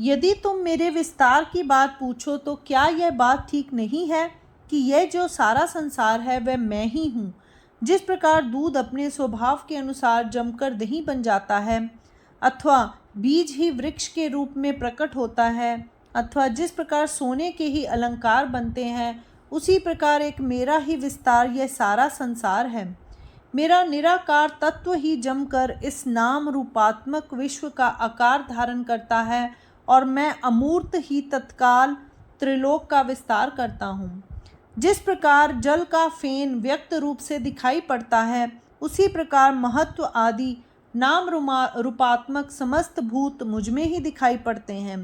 यदि तुम मेरे विस्तार की बात पूछो तो क्या यह बात ठीक नहीं है कि यह जो सारा संसार है वह मैं ही हूँ। जिस प्रकार दूध अपने स्वभाव के अनुसार जमकर दही बन जाता है, अथवा बीज ही वृक्ष के रूप में प्रकट होता है, अथवा जिस प्रकार सोने के ही अलंकार बनते हैं, उसी प्रकार एक मेरा ही विस्तार यह सारा संसार है। मेरा निराकार तत्व ही जमकर इस नाम रूपात्मक विश्व का आकार धारण करता है और मैं अमूर्त ही तत्काल त्रिलोक का विस्तार करता हूँ। जिस प्रकार जल का फेन व्यक्त रूप से दिखाई पड़ता है, उसी प्रकार महत्व आदि नाम रूपात्मक समस्त भूत मुझ में ही दिखाई पड़ते हैं।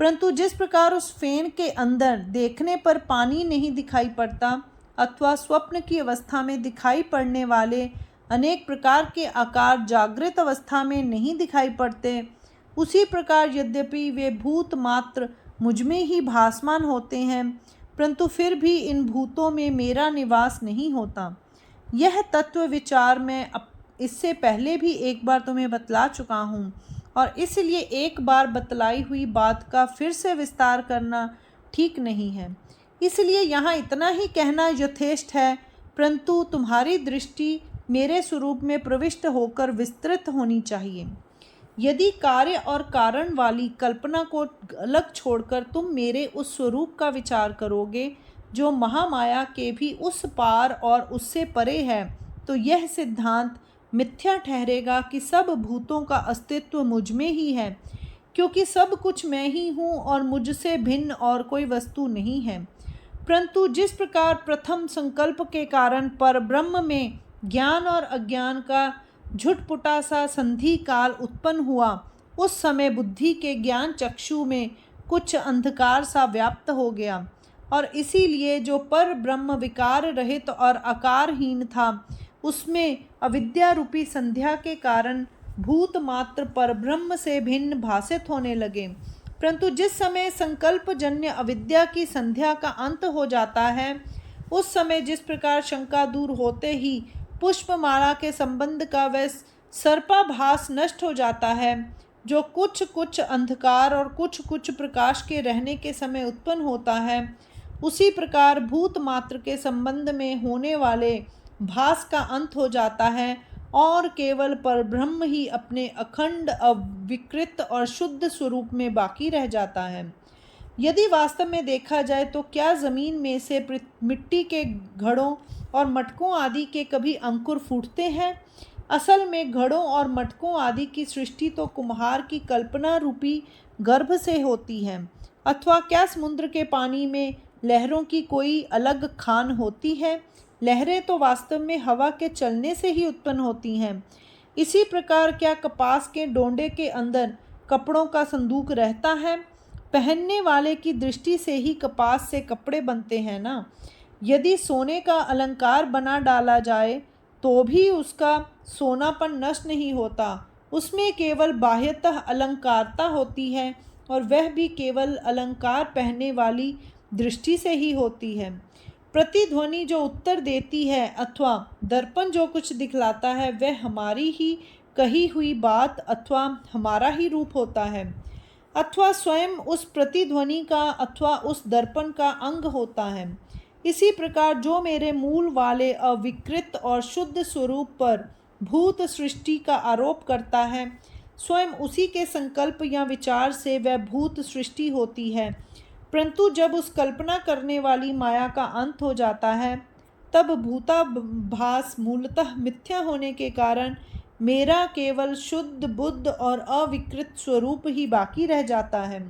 परंतु जिस प्रकार उस फेन के अंदर देखने पर पानी नहीं दिखाई पड़ता, अथवा स्वप्न की अवस्था में दिखाई पड़ने वाले अनेक प्रकार के आकार जागृत अवस्था में नहीं दिखाई पड़ते, उसी प्रकार यद्यपि वे भूत मात्र मुझ में ही भासमान होते हैं, परंतु फिर भी इन भूतों में मेरा निवास नहीं होता। यह तत्व विचार मैं इससे पहले भी एक बार तुम्हें बतला चुका हूँ, और इसलिए एक बार बतलाई हुई बात का फिर से विस्तार करना ठीक नहीं है। इसलिए यहाँ इतना ही कहना यथेष्ट है, परंतु तुम्हारी दृष्टि मेरे स्वरूप में प्रविष्ट होकर विस्तृत होनी चाहिए। यदि कार्य और कारण वाली कल्पना को अलग छोड़कर तुम मेरे उस स्वरूप का विचार करोगे जो महामाया के भी उस पार और उससे परे है, तो यह सिद्धांत मिथ्या ठहरेगा कि सब भूतों का अस्तित्व मुझ में ही है, क्योंकि सब कुछ मैं ही हूँ और मुझसे भिन्न और कोई वस्तु नहीं है। परंतु जिस प्रकार प्रथम संकल्प के कारण पर ब्रह्म में ज्ञान और अज्ञान का झुटपुटा सा संधि काल उत्पन्न हुआ, उस समय बुद्धि के ज्ञान चक्षु में कुछ अंधकार सा व्याप्त हो गया, और इसीलिए जो पर ब्रह्म विकार रहित और आकारहीन था, उसमें अविद्या रूपी संध्या के कारण भूत मात्र पर ब्रह्म से भिन्न भासित होने लगे। परंतु जिस समय संकल्प जन्य अविद्या की संध्या का अंत हो जाता है, उस समय जिस प्रकार शंका दूर होते ही पुष्पमाला के संबंध का वह सर्पाभास नष्ट हो जाता है, जो कुछ कुछ अंधकार और कुछ कुछ प्रकाश के रहने के समय उत्पन्न होता है, उसी प्रकार भूत मात्र के संबंध में होने वाले भास का अंत हो जाता है और केवल परब्रह्म ही अपने अखंड अविकृत और शुद्ध स्वरूप में बाकी रह जाता है। यदि वास्तव में देखा जाए तो क्या जमीन में से मिट्टी के घड़ों और मटकों आदि के कभी अंकुर फूटते हैं? असल में घड़ों और मटकों आदि की सृष्टि तो कुम्हार की कल्पना रूपी गर्भ से होती है। अथवा क्या समुद्र के पानी में लहरों की कोई अलग खान होती है? लहरें तो वास्तव में हवा के चलने से ही उत्पन्न होती हैं। इसी प्रकार क्या कपास के डोंडे के अंदर कपड़ों का संदूक रहता है? पहनने वाले की दृष्टि से ही कपास से कपड़े बनते हैं ना। यदि सोने का अलंकार बना डाला जाए तो भी उसका सोनापन नष्ट नहीं होता, उसमें केवल बाह्यतः अलंकारता होती है, और वह भी केवल अलंकार पहनने वाली दृष्टि से ही होती है। प्रतिध्वनि जो उत्तर देती है अथवा दर्पण जो कुछ दिखलाता है, वह हमारी ही कही हुई बात अथवा हमारा ही रूप होता है, अथवा स्वयं उस प्रतिध्वनि का अथवा उस दर्पण का अंग होता है। इसी प्रकार जो मेरे मूल वाले अविकृत और शुद्ध स्वरूप पर भूत सृष्टि का आरोप करता है, स्वयं उसी के संकल्प या विचार से वह भूत सृष्टि होती है। परंतु जब उस कल्पना करने वाली माया का अंत हो जाता है, तब भूताभास मूलतः मिथ्या होने के कारण मेरा केवल शुद्ध बुद्ध और अविकृत स्वरूप ही बाकी रह जाता है।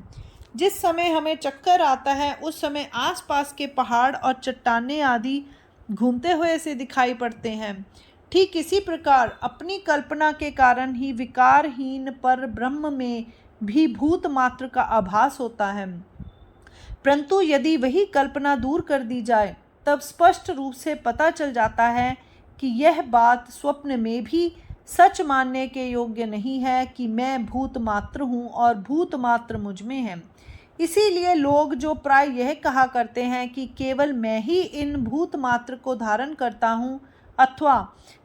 जिस समय हमें चक्कर आता है, उस समय आसपास के पहाड़ और चट्टानें आदि घूमते हुए से दिखाई पड़ते हैं। ठीक इसी प्रकार अपनी कल्पना के कारण ही विकारहीन पर ब्रह्म में भी भूत मात्र का आभास होता है। परंतु यदि वही कल्पना दूर कर दी जाए, तब स्पष्ट रूप से पता चल जाता है कि यह बात स्वप्न में भी सच मानने के योग्य नहीं है कि मैं भूत मात्र हूँ और भूत मात्र मुझ में है। इसीलिए लोग जो प्राय यह कहा करते हैं कि केवल मैं ही इन भूत मात्र को धारण करता हूँ अथवा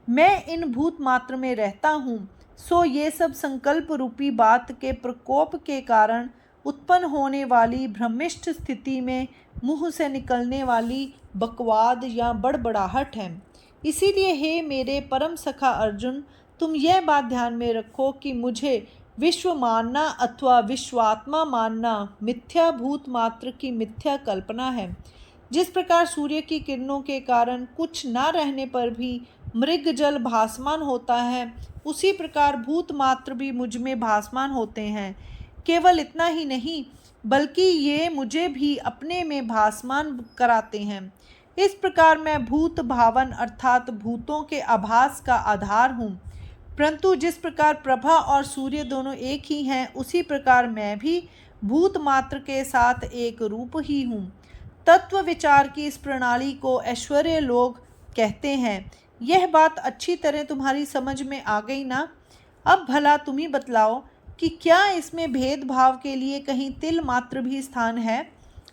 मैं इन भूत मात्र में रहता हूँ, सो ये सब संकल्प रूपी बात के प्रकोप के कारण उत्पन्न होने वाली भ्रमिष्ठ स्थिति में मुंह से निकलने वाली बकवाद या बड़बड़ाहट है। इसीलिए हे मेरे परम सखा अर्जुन, तुम यह बात ध्यान में रखो कि मुझे विश्व मानना अथवा विश्वात्मा मानना मिथ्या भूत मात्र की मिथ्या कल्पना है। जिस प्रकार सूर्य की किरणों के कारण कुछ न रहने पर भी मृग जल भासमान होता है, उसी प्रकार भूत मात्र भी मुझ में भासमान होते हैं। केवल इतना ही नहीं, बल्कि ये मुझे भी अपने में भासमान कराते हैं। इस प्रकार मैं भूत भावन अर्थात भूतों के आभास का आधार हूँ। परंतु जिस प्रकार प्रभा और सूर्य दोनों एक ही हैं, उसी प्रकार मैं भी भूत मात्र के साथ एक रूप ही हूँ। तत्व विचार की इस प्रणाली को ऐश्वर्य लोग कहते हैं। यह बात अच्छी तरह तुम्हारी समझ में आ गई ना? अब भला तुम ही बतलाओ कि क्या इसमें भेदभाव के लिए कहीं तिल मात्र भी स्थान है?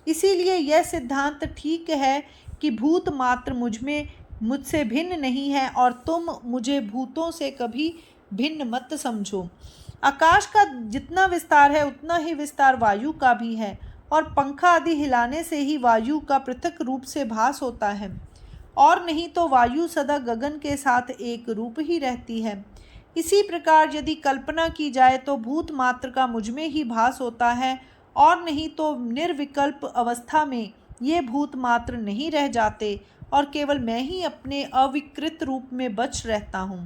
इसीलिए यह सिद्धांत ठीक है कि भूत मात्र मुझसे भिन्न नहीं है और तुम मुझे भूतों से कभी भिन्न मत समझो। आकाश का जितना विस्तार है उतना ही विस्तार वायु का भी है, और पंखा आदि हिलाने से ही वायु का पृथक रूप से भास होता है, और नहीं तो वायु सदा गगन के साथ एक रूप ही रहती है। इसी प्रकार यदि कल्पना की जाए तो भूत मात्र का मुझ में ही भास होता है, और नहीं तो निर्विकल्प अवस्था में ये भूत मात्र नहीं रह जाते और केवल मैं ही अपने अविकृत रूप में बच रहता हूँ।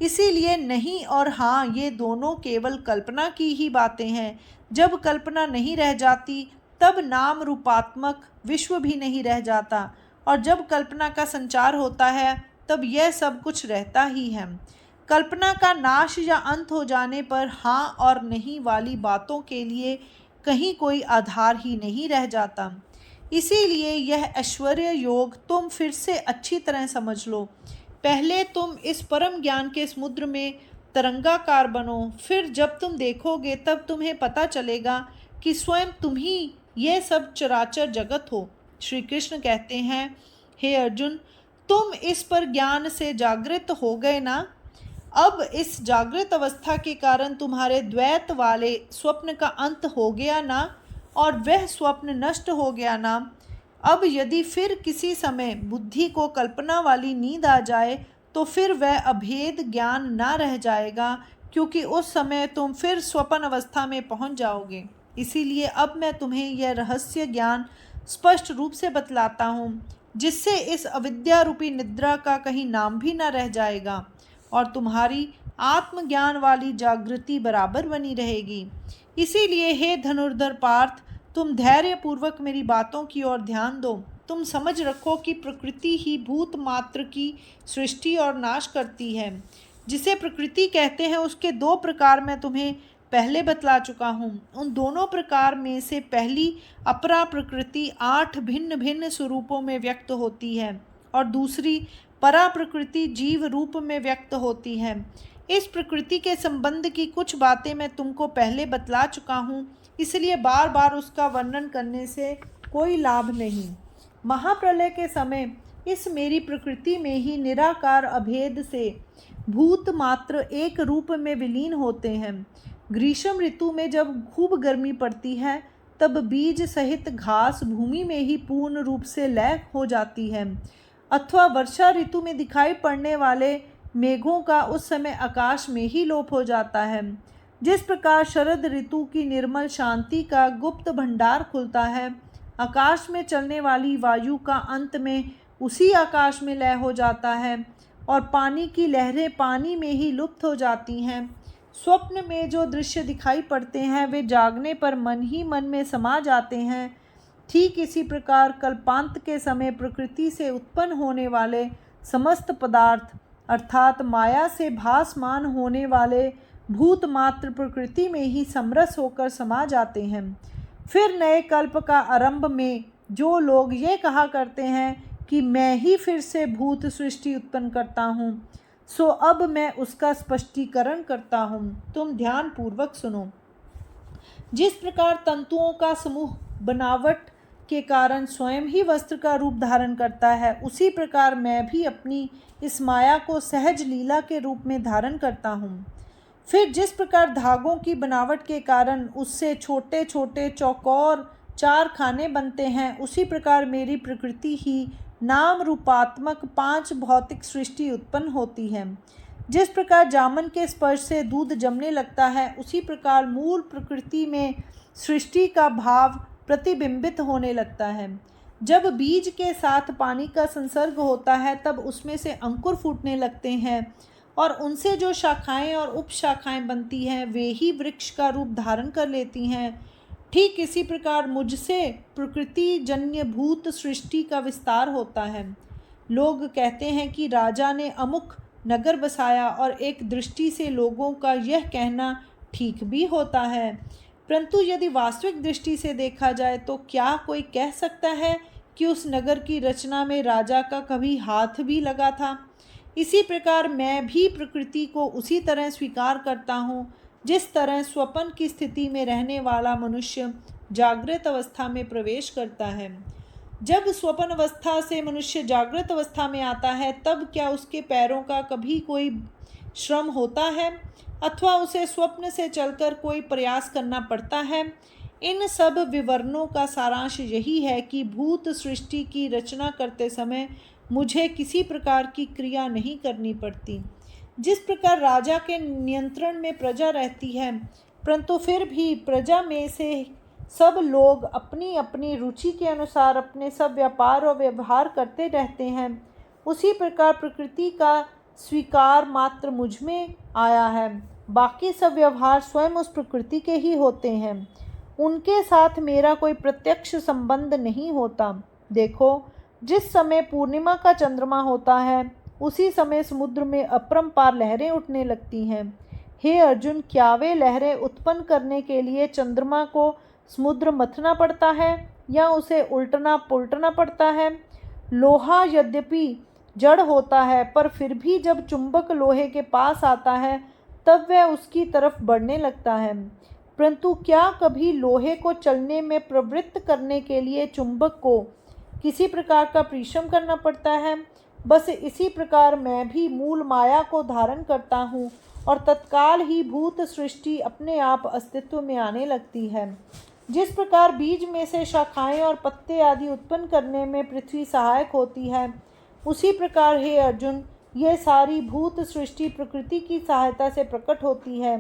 इसीलिए नहीं और हाँ ये दोनों केवल कल्पना की ही बातें हैं। जब कल्पना नहीं रह जाती तब नाम रूपात्मक विश्व भी नहीं रह जाता, और जब कल्पना का संचार होता है तब यह सब कुछ रहता ही है। कल्पना का नाश या अंत हो जाने पर हाँ और नहीं वाली बातों के लिए कहीं कोई आधार ही नहीं रह जाता। इसीलिए यह ऐश्वर्य योग तुम फिर से अच्छी तरह समझ लो। पहले तुम इस परम ज्ञान के समुद्र में तरंगाकार बनो, फिर जब तुम देखोगे तब तुम्हें पता चलेगा कि स्वयं तुम ही ये सब चराचर जगत हो। श्री कृष्ण कहते हैं, हे अर्जुन, तुम इस पर ज्ञान से जागृत हो गए ना? अब इस जागृत अवस्था के कारण तुम्हारे द्वैत वाले स्वप्न का अंत हो गया ना, और वह स्वप्न नष्ट हो गया ना? अब यदि फिर किसी समय बुद्धि को कल्पना वाली नींद आ जाए तो फिर वह अभेद ज्ञान ना रह जाएगा, क्योंकि उस समय तुम फिर स्वप्न अवस्था में पहुंच जाओगे। इसीलिए अब मैं तुम्हें यह रहस्य ज्ञान स्पष्ट रूप से बतलाता हूँ, जिससे इस अविद्या रूपी निद्रा का कहीं नाम भी न रह जाएगा और तुम्हारी आत्मज्ञान वाली जागृति बराबर बनी रहेगी। इसीलिए हे धनुर्धर पार्थ, तुम धैर्य पूर्वक मेरी बातों की ओर ध्यान दो। तुम समझ रखो कि प्रकृति ही भूत मात्र की सृष्टि और नाश करती है। जिसे प्रकृति कहते हैं उसके दो प्रकार मैं तुम्हें पहले बतला चुका हूँ। उन दोनों प्रकार में से पहली अपरा प्रकृति 8 भिन्न भिन्न स्वरूपों में व्यक्त होती है, और दूसरी परा प्रकृति जीव रूप में व्यक्त होती है। इस प्रकृति के संबंध की कुछ बातें मैं तुमको पहले बतला चुका हूँ, इसलिए बार बार उसका वर्णन करने से कोई लाभ नहीं। महाप्रलय के समय इस मेरी प्रकृति में ही निराकार अभेद से भूत मात्र एक रूप में विलीन होते हैं। ग्रीष्म ऋतु में जब खूब गर्मी पड़ती है तब बीज सहित घास भूमि में ही पूर्ण रूप से लय हो जाती है, अथवा वर्षा ऋतु में दिखाई पड़ने वाले मेघों का उस समय आकाश में ही लोप हो जाता है। जिस प्रकार शरद ऋतु की निर्मल शांति का गुप्त भंडार खुलता है, आकाश में चलने वाली वायु का अंत में उसी आकाश में लय हो जाता है और पानी की लहरें पानी में ही लुप्त हो जाती हैं। स्वप्न में जो दृश्य दिखाई पड़ते हैं वे जागने पर मन ही मन में समा जाते हैं। ठीक इसी प्रकार कल्पांत के समय प्रकृति से उत्पन्न होने वाले समस्त पदार्थ अर्थात माया से भासमान होने वाले भूत मात्र प्रकृति में ही समरस होकर समा जाते हैं। फिर नए कल्प का आरंभ में जो लोग ये कहा करते हैं कि मैं ही फिर से भूत सृष्टि उत्पन्न करता हूँ, सो अब मैं उसका स्पष्टीकरण करता हूँ। तुम ध्यान पूर्वक सुनो। जिस प्रकार तंतुओं का समूह बनावट के कारण स्वयं ही वस्त्र का रूप धारण करता है, उसी प्रकार मैं भी अपनी इस माया को सहज लीला के रूप में धारण करता हूँ। फिर जिस प्रकार धागों की बनावट के कारण उससे छोटे छोटे चौकोर 4 खाने बनते हैं, उसी प्रकार मेरी प्रकृति ही नाम रूपात्मक 5 भौतिक सृष्टि उत्पन्न होती है। जिस प्रकार जामन के स्पर्श से दूध जमने लगता है, उसी प्रकार मूल प्रकृति में सृष्टि का भाव प्रतिबिंबित होने लगता है। जब बीज के साथ पानी का संसर्ग होता है, तब उसमें से अंकुर फूटने लगते हैं और उनसे जो शाखाएं और उपशाखाएं बनती हैं, वे ही वृक्ष का रूप धारण कर लेती हैं। ठीक इसी प्रकार मुझसे प्रकृति जन्य भूत सृष्टि का विस्तार होता है। लोग कहते हैं कि राजा ने अमुक नगर बसाया, और एक दृष्टि से लोगों का यह कहना ठीक भी होता है, परंतु यदि वास्तविक दृष्टि से देखा जाए तो क्या कोई कह सकता है कि उस नगर की रचना में राजा का कभी हाथ भी लगा था? इसी प्रकार मैं भी प्रकृति को उसी तरह स्वीकार करता हूँ जिस तरह स्वप्न की स्थिति में रहने वाला मनुष्य जागृत अवस्था में प्रवेश करता है। जब स्वप्न अवस्था से मनुष्य जागृत अवस्था में आता है, तब क्या उसके पैरों का कभी कोई श्रम होता है अथवा उसे स्वप्न से चलकर कोई प्रयास करना पड़ता है? इन सब विवरणों का सारांश यही है कि भूत सृष्टि की रचना करते समय मुझे किसी प्रकार की क्रिया नहीं करनी पड़ती। जिस प्रकार राजा के नियंत्रण में प्रजा रहती है, परंतु फिर भी प्रजा में से सब लोग अपनी अपनी रुचि के अनुसार अपने सब व्यापार और व्यवहार करते रहते हैं, उसी प्रकार प्रकृति का स्वीकार मात्र मुझ में आया है। बाकी सब व्यवहार स्वयं उस प्रकृति के ही होते हैं, उनके साथ मेरा कोई प्रत्यक्ष संबंध नहीं होता। देखो, जिस समय पूर्णिमा का चंद्रमा होता है, उसी समय समुद्र में अपरंपार लहरें उठने लगती हैं। हे अर्जुन, क्या वे लहरें उत्पन्न करने के लिए चंद्रमा को समुद्र मथना पड़ता है या उसे उल्टना पुल्टना पड़ता है? लोहा यद्यपि जड़ होता है, पर फिर भी जब चुंबक लोहे के पास आता है, तब वह उसकी तरफ बढ़ने लगता है। परंतु क्या कभी लोहे को चलने में प्रवृत्त करने के लिए चुंबक को किसी प्रकार का परिश्रम करना पड़ता है? बस इसी प्रकार मैं भी मूल माया को धारण करता हूँ और तत्काल ही भूत सृष्टि अपने आप अस्तित्व में आने लगती है। जिस प्रकार बीज में से शाखाएं और पत्ते आदि उत्पन्न करने में पृथ्वी सहायक होती है, उसी प्रकार हे अर्जुन, यह सारी भूत सृष्टि प्रकृति की सहायता से प्रकट होती है।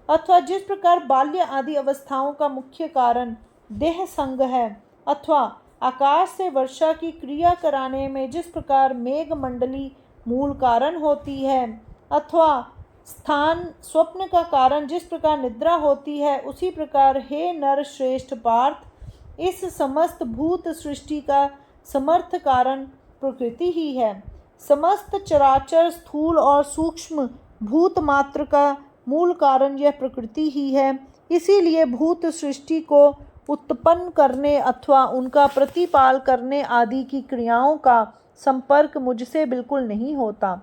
अथवा जिस प्रकार बाल्य आदि अवस्थाओं का मुख्य कारण देह संग है, अथवा आकाश से वर्षा की क्रिया कराने में जिस प्रकार मेघ मंडली मूल कारण होती है, अथवा स्थान स्वप्न का कारण जिस प्रकार निद्रा होती है, उसी प्रकार हे नर श्रेष्ठ पार्थ, इस समस्त भूत सृष्टि का समर्थ कारण प्रकृति ही है। समस्त चराचर स्थूल और सूक्ष्म भूत मात्र का मूल कारण यह प्रकृति ही है। इसीलिए भूत सृष्टि को उत्पन्न करने अथवा उनका प्रतिपाल करने आदि की क्रियाओं का संपर्क मुझसे बिल्कुल नहीं होता।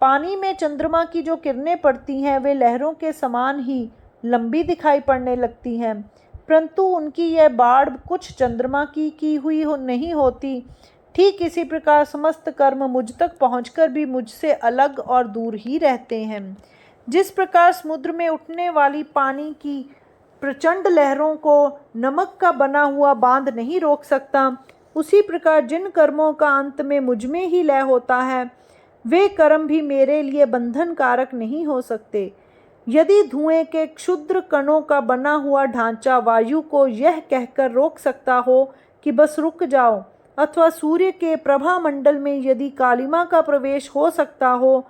पानी में चंद्रमा की जो किरणें पड़ती हैं, वे लहरों के समान ही लंबी दिखाई पड़ने लगती हैं, परंतु उनकी यह बाढ़ कुछ चंद्रमा की हुई नहीं होती। ठीक इसी प्रकार समस्त कर्म मुझ तक पहुंचकर भी मुझसे अलग और दूर ही रहते हैं। जिस प्रकार समुद्र में उठने वाली पानी की प्रचंड लहरों को नमक का बना हुआ बांध नहीं रोक सकता, उसी प्रकार जिन कर्मों का अंत में मुझ में ही लय होता है, वे कर्म भी मेरे लिए बंधन कारक नहीं हो सकते। यदि धुएं के क्षुद्र कणों का बना हुआ ढांचा वायु को यह कहकर रोक सकता हो कि बस रुक जाओ, अथवा सूर्य के प्रभा मंडल में यदि कालिमा का प्रवेश हो सकता हो,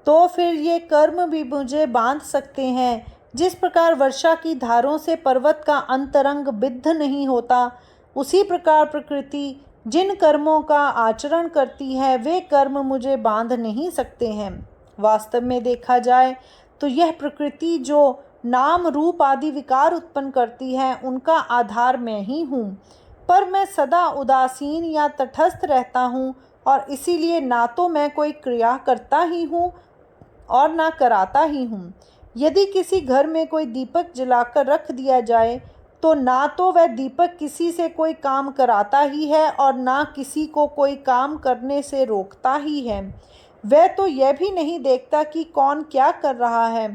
तो फिर ये कर्म भी मुझे बांध सकते हैं। जिस प्रकार वर्षा की धारों से पर्वत का अंतरंग बिद्ध नहीं होता, उसी प्रकार प्रकृति जिन कर्मों का आचरण करती है, वे कर्म मुझे बांध नहीं सकते हैं। वास्तव में देखा जाए तो यह प्रकृति जो नाम रूप आदि विकार उत्पन्न करती है, उनका आधार मैं ही हूँ, पर मैं सदा उदासीन या तटस्थ रहता हूँ, और इसीलिए ना तो मैं कोई क्रिया करता ही हूँ और ना कराता ही हूँ। यदि किसी घर में कोई दीपक जलाकर रख दिया जाए, तो ना तो वह दीपक किसी से कोई काम कराता ही है और ना किसी को कोई काम करने से रोकता ही है। वह तो यह भी नहीं देखता कि कौन क्या कर रहा है।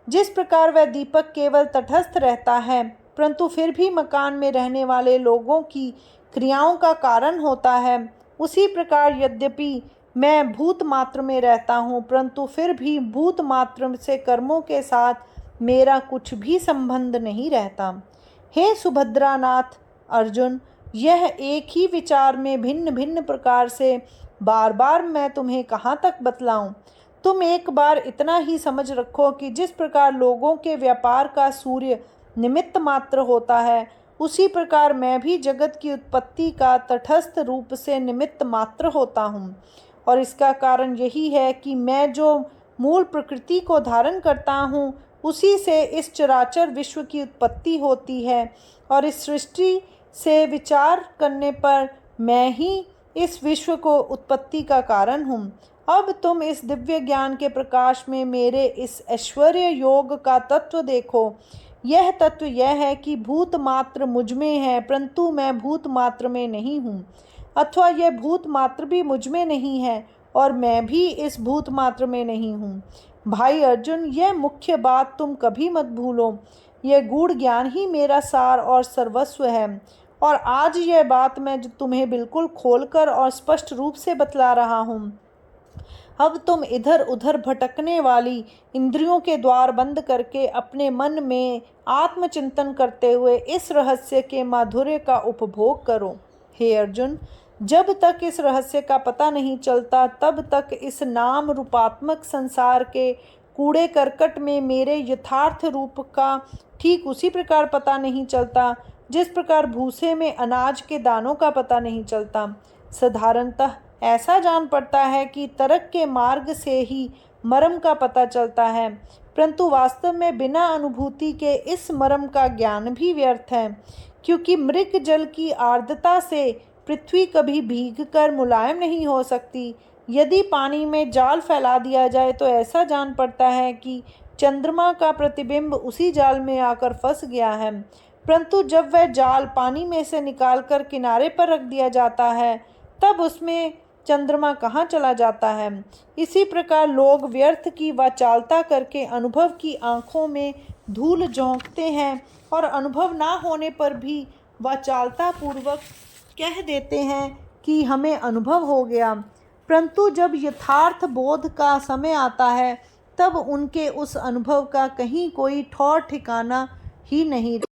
जिस प्रकार वह दीपक केवल तटस्थ रहता है परंतु फिर भी मकान में रहने वाले लोगों की क्रियाओं का कारण होता है, उसी प्रकार यद्यपि मैं भूत मात्र में रहता हूँ परंतु फिर भी भूत मात्र से कर्मों के साथ मेरा कुछ भी संबंध नहीं रहता। हे सुभद्रानाथ अर्जुन, यह एक ही विचार में भिन्न भिन्न प्रकार से बार बार मैं तुम्हें कहाँ तक बतलाऊं। तुम एक बार इतना ही समझ रखो कि जिस प्रकार लोगों के व्यापार का सूर्य निमित्त मात्र होता है, उसी प्रकार मैं भी जगत की उत्पत्ति का तटस्थ रूप से निमित्त मात्र होता हूँ। और इसका कारण यही है कि मैं जो मूल प्रकृति को धारण करता हूँ, उसी से इस चराचर विश्व की उत्पत्ति होती है और इस सृष्टि से विचार करने पर मैं ही इस विश्व को उत्पत्ति का कारण हूँ। अब तुम इस दिव्य ज्ञान के प्रकाश में मेरे इस ऐश्वर्य योग का तत्व देखो। यह तत्व यह है कि भूत मात्र मुझ में है परंतु मैं भूत मात्र में नहीं हूँ, अथवा यह भूत मात्र भी मुझ में नहीं है और मैं भी इस भूत मात्र में नहीं हूँ। भाई अर्जुन, यह मुख्य बात तुम कभी मत भूलो। यह गूढ़ ज्ञान ही मेरा सार और सर्वस्व है और आज यह बात मैं तुम्हें बिल्कुल खोलकर और स्पष्ट रूप से बतला रहा हूँ। अब तुम इधर उधर भटकने वाली इंद्रियों के द्वार बंद करके अपने मन में आत्मचिंतन करते हुए इस रहस्य के माधुर्य का उपभोग करो। हे अर्जुन, जब तक इस रहस्य का पता नहीं चलता तब तक इस नाम रूपात्मक संसार के कूड़े करकट में मेरे यथार्थ रूप का ठीक उसी प्रकार पता नहीं चलता जिस प्रकार भूसे में अनाज के दानों का पता नहीं चलता। साधारणतः ऐसा जान पड़ता है कि तर्क के मार्ग से ही मर्म का पता चलता है, परंतु वास्तव में बिना अनुभूति के इस मर्म का ज्ञान भी व्यर्थ है, क्योंकि मृग जल की आर्द्रता से पृथ्वी कभी भीग कर मुलायम नहीं हो सकती। यदि पानी में जाल फैला दिया जाए तो ऐसा जान पड़ता है कि चंद्रमा का प्रतिबिंब उसी जाल में आकर फंस गया है, परंतु जब वह जाल पानी में से निकालकर किनारे पर रख दिया जाता है तब उसमें चंद्रमा कहाँ चला जाता है। इसी प्रकार लोग व्यर्थ की वाचालता करके अनुभव की आँखों में धूल झोंकते हैं और अनुभव ना होने पर भी वाचालता पूर्वक कह देते हैं कि हमें अनुभव हो गया, परंतु जब यथार्थ बोध का समय आता है तब उनके उस अनुभव का कहीं कोई ठौर ठिकाना ही नहीं।